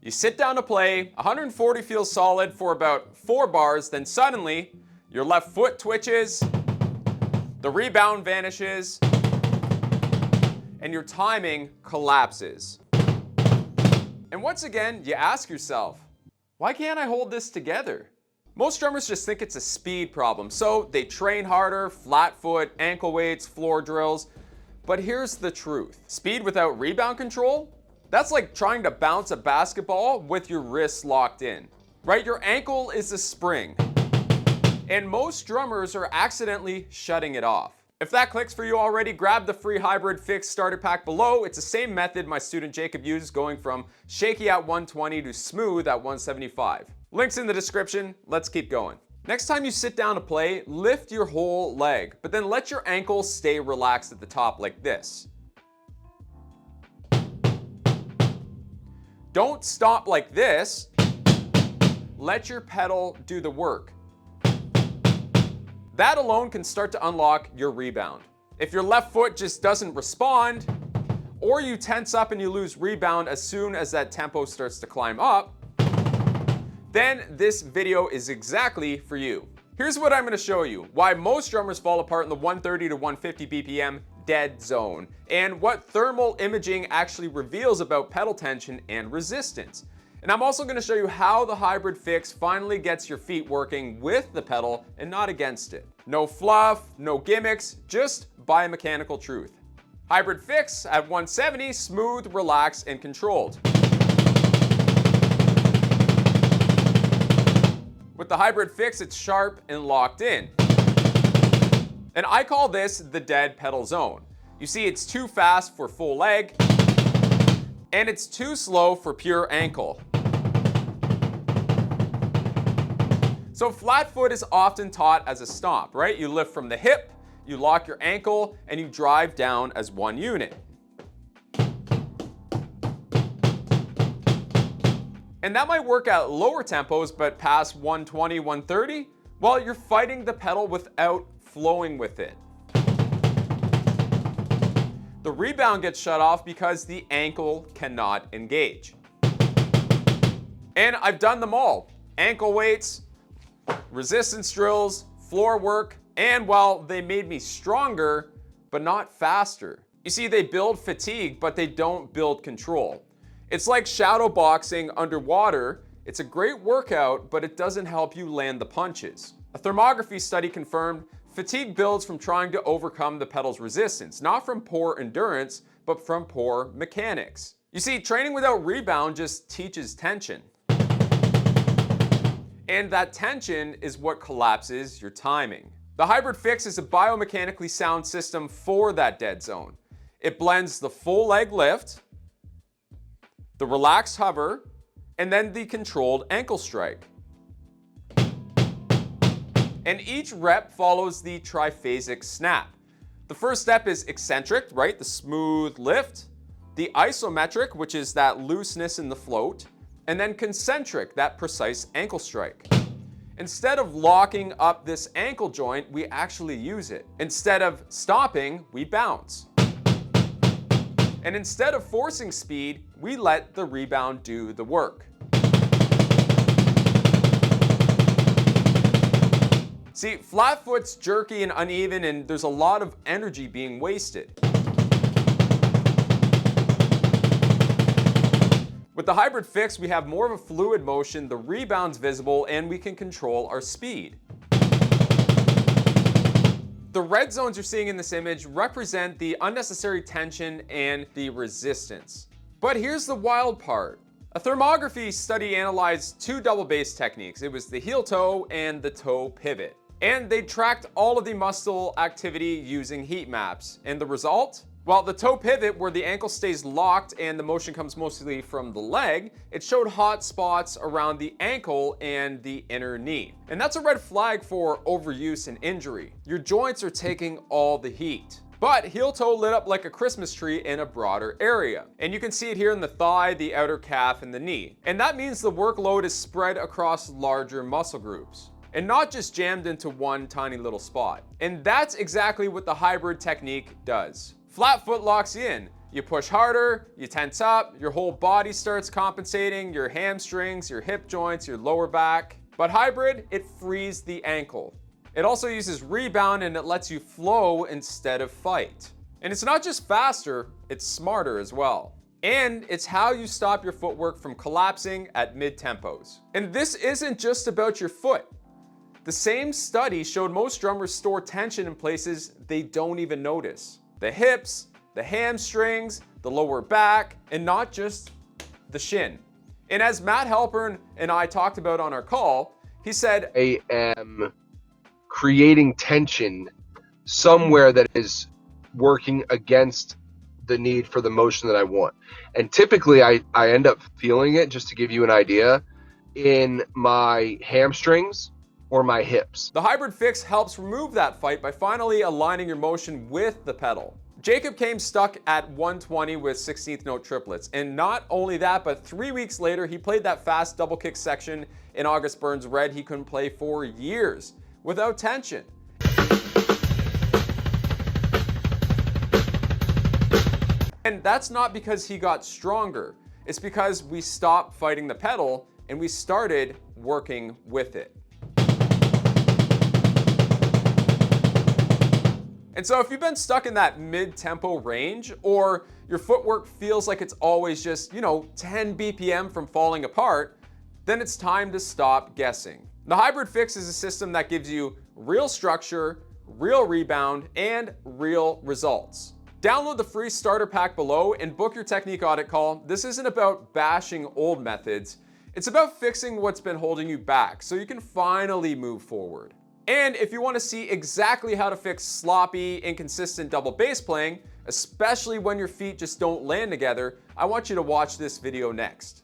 You sit down to play, 140 feels solid for about 4 bars, then suddenly your left foot twitches, the rebound vanishes, and your timing collapses. And once again, you ask yourself, why can't I hold this together? Most drummers just think it's a speed problem, so they train harder, flat foot, ankle weights, floor drills. But here's the truth. Speed without rebound control? That's like trying to bounce a basketball with your wrists locked in, right? Your ankle is a spring, and most drummers are accidentally shutting it off. If that clicks for you already, grab the free Hybrid Fix starter pack below. It's the same method my student Jacob used, going from shaky at 120 to smooth at 175. Links in the description. Let's keep going. Next time you sit down to play, lift your whole leg, but then let your ankle stay relaxed at the top like this. Don't stop like this. Let your pedal do the work. That alone can start to unlock your rebound. If your left foot just doesn't respond, or you tense up and you lose rebound as soon as that tempo starts to climb up, then this video is exactly for you. Here's what I'm going to show you: why most drummers fall apart in the 130 to 150 BPM dead zone, and what thermal imaging actually reveals about pedal tension and resistance. And I'm also going to show you how the Hybrid Fix finally gets your feet working with the pedal and not against it. No fluff, no gimmicks, just biomechanical truth. Hybrid Fix at 170, smooth, relaxed, and controlled. With the Hybrid Fix, it's sharp and locked in. And I call this the dead pedal zone. You see, it's too fast for full leg, and it's too slow for pure ankle. So flat foot is often taught as a stomp, right? You lift from the hip, you lock your ankle, and you drive down as one unit. And that might work at lower tempos, but past 120, 130, well, you're fighting the pedal without flowing with it. The rebound gets shut off because the ankle cannot engage. And I've done them all. Ankle weights, resistance drills, floor work, and well, they made me stronger, but not faster. You see, they build fatigue, but they don't build control. It's like shadow boxing underwater. It's a great workout, but it doesn't help you land the punches. A thermography study confirmed fatigue builds from trying to overcome the pedal's resistance, not from poor endurance, but from poor mechanics. You see, training without rebound just teaches tension. And that tension is what collapses your timing. The Hybrid Fix is a biomechanically sound system for that dead zone. It blends the full leg lift, the relaxed hover, and then the controlled ankle strike. And each rep follows the triphasic snap. The first step is eccentric, right? The smooth lift. The isometric, which is that looseness in the float. And then concentric, that precise ankle strike. Instead of locking up this ankle joint, we actually use it. Instead of stopping, we bounce. And instead of forcing speed, we let the rebound do the work. See, flat foot's jerky and uneven, and there's a lot of energy being wasted. With the Hybrid Fix, we have more of a fluid motion, the rebound's visible, and we can control our speed. The red zones you're seeing in this image represent the unnecessary tension and the resistance. But here's the wild part. A thermography study analyzed 2 double bass techniques. It was the heel toe and the toe pivot. And they tracked all of the muscle activity using heat maps. And the result? Well, the toe pivot, where the ankle stays locked and the motion comes mostly from the leg, it showed hot spots around the ankle and the inner knee. And that's a red flag for overuse and injury. Your joints are taking all the heat. But heel toe lit up like a Christmas tree in a broader area. And you can see it here in the thigh, the outer calf, and the knee. And that means the workload is spread across larger muscle groups, and not just jammed into one tiny little spot. And that's exactly what the hybrid technique does. Flat foot locks you in. You push harder, you tense up, your whole body starts compensating, your hamstrings, your hip joints, your lower back. But hybrid, it frees the ankle. It also uses rebound and it lets you flow instead of fight. And it's not just faster, it's smarter as well. And it's how you stop your footwork from collapsing at mid-tempos. And this isn't just about your foot. The same study showed most drummers store tension in places they don't even notice. The hips, the hamstrings, the lower back, and not just the shin. And as Matt Halpern and I talked about on our call, he said, I am creating tension somewhere that is working against the need for the motion that I want. And typically I end up feeling it, just to give you an idea, in my hamstrings or my hips. The hybrid fix helps remove that fight by finally aligning your motion with the pedal. Jacob came stuck at 120 with 16th note triplets. And not only that, but 3 weeks later, he played that fast double kick section in August Burns' Red he couldn't play for years without tension. And that's not because he got stronger. It's because we stopped fighting the pedal and we started working with it. And so if you've been stuck in that mid-tempo range, or your footwork feels like it's always just, 10 BPM from falling apart, then it's time to stop guessing. The hybrid fix is a system that gives you real structure, real rebound, and real results. Download the free starter pack below and book your technique audit call. This isn't about bashing old methods. It's about fixing what's been holding you back so you can finally move forward. And if you want to see exactly how to fix sloppy, inconsistent double bass playing, especially when your feet just don't land together, I want you to watch this video next.